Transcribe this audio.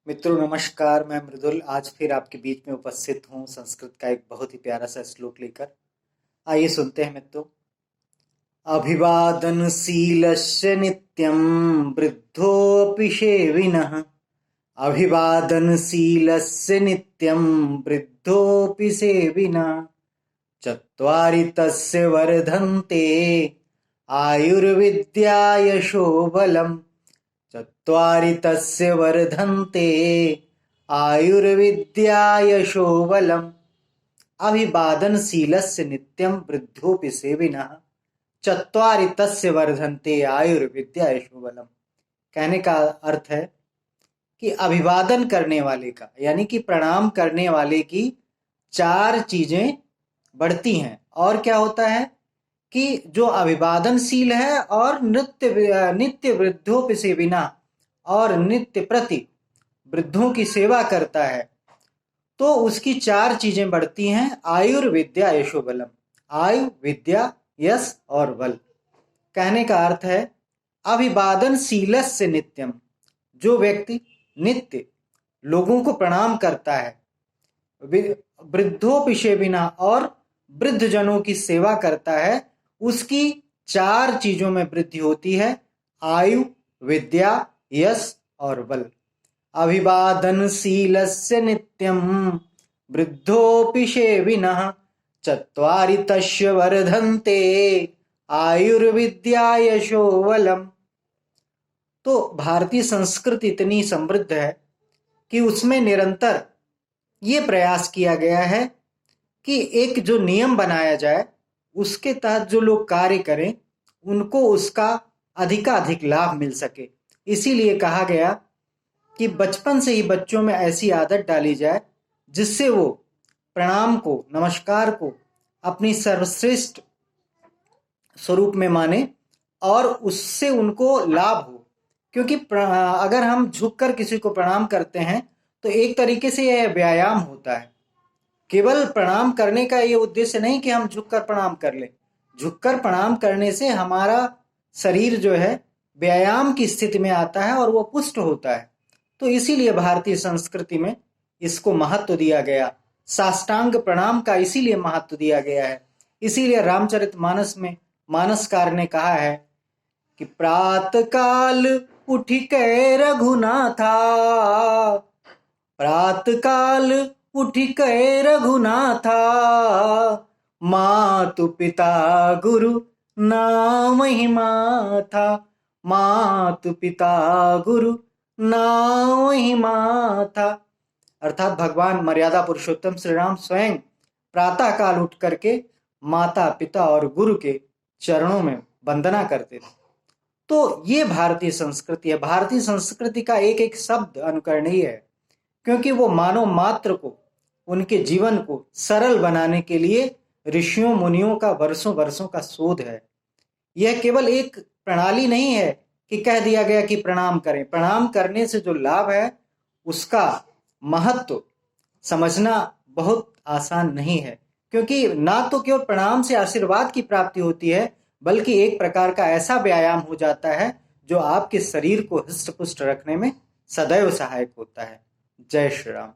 मित्रों नमस्कार। मैं मृदुल आज फिर आपके बीच में उपस्थित हूँ संस्कृत का एक बहुत ही प्यारा सा श्लोक लेकर। आइए सुनते हैं मित्रों। अभिवादनशीलस्य नित्यं वृद्धोऽपि सेविनः। अभिवादनशीलस्य नित्यं वृद्धोऽपि सेविनः। चत्वारि तस्य वर्धन्ते आयुर्विद्या यशो बलम्। चत्वारि तस्य वर्धन्ते आयुर्विद्या यशो बलम्। अभिवादनशीलस्य नित्यं वृद्धोऽपि सेविनः। चत्वारि तस्य वर्धन्ते आयुर्विद्या यशो बलम्। कहने का अर्थ है कि अभिवादन करने वाले का यानी कि प्रणाम करने वाले की चार चीजें बढ़ती हैं। और क्या होता है कि जो अभिवादनशील है और नित्य वृद्धों पे से बिना और नित्य प्रति वृद्धों की सेवा करता है तो उसकी चार चीजें बढ़ती हैं। आयुर्विद्या यशो बलम। आयु, विद्या, यश और बल। कहने का अर्थ है अभिवादनशीलस्य नित्यम, जो व्यक्ति नित्य लोगों को प्रणाम करता है, वृद्धों बिना और वृद्ध जनों की सेवा करता है, उसकी चार चीजों में वृद्धि होती है। आयु, विद्या, यश और बल। अभिवादनशीलस्य नित्यं वृद्धोऽपि सेविनः। चत्वारि तस्य वर्धन्ते आयुर्विद्या यशो बलम्। तो भारतीय संस्कृति इतनी समृद्ध है कि उसमें निरंतर ये प्रयास किया गया है कि एक जो नियम बनाया जाए उसके तहत जो लोग कार्य करें उनको उसका अधिकाधिक लाभ मिल सके। इसीलिए कहा गया कि बचपन से ही बच्चों में ऐसी आदत डाली जाए जिससे वो प्रणाम को, नमस्कार को अपनी सर्वश्रेष्ठ स्वरूप में माने और उससे उनको लाभ हो। क्योंकि अगर हम झुककर किसी को प्रणाम करते हैं तो एक तरीके से यह व्यायाम होता है। केवल प्रणाम करने का ये उद्देश्य नहीं कि हम झुककर प्रणाम कर लें। झुककर प्रणाम करने से हमारा शरीर जो है व्यायाम की स्थिति में आता है और वो पुष्ट होता है। तो इसीलिए भारतीय संस्कृति में इसको महत्व दिया गया। साष्टांग प्रणाम का इसीलिए महत्व दिया गया है। इसीलिए रामचरितमानस में मानसकार ने कहा है कि प्रातः काल उठिके रघुनाथा। प्रातः काल उठिके रघुनाथा। मातु पिता गुरु नामहि माथा। मातु पिता गुरु नामहि माथा। अर्थात भगवान मर्यादा पुरुषोत्तम श्री राम स्वयं प्रातः काल उठ करके माता, पिता और गुरु के चरणों में वंदना करते थे। तो ये भारतीय संस्कृति है। भारतीय संस्कृति का एक एक शब्द अनुकरणीय है क्योंकि वो मानव मात्र को, उनके जीवन को सरल बनाने के लिए ऋषियों मुनियों का वर्षों वर्षों का शोध है। यह केवल एक प्रणाली नहीं है कि कह दिया गया कि प्रणाम करें। प्रणाम करने से जो लाभ है उसका महत्व समझना बहुत आसान नहीं है, क्योंकि ना तो केवल प्रणाम से आशीर्वाद की प्राप्ति होती है बल्कि एक प्रकार का ऐसा व्यायाम हो जाता है जो आपके शरीर को हृष्ट पुष्ट रखने में सदैव सहायक होता है। जय श्री राम।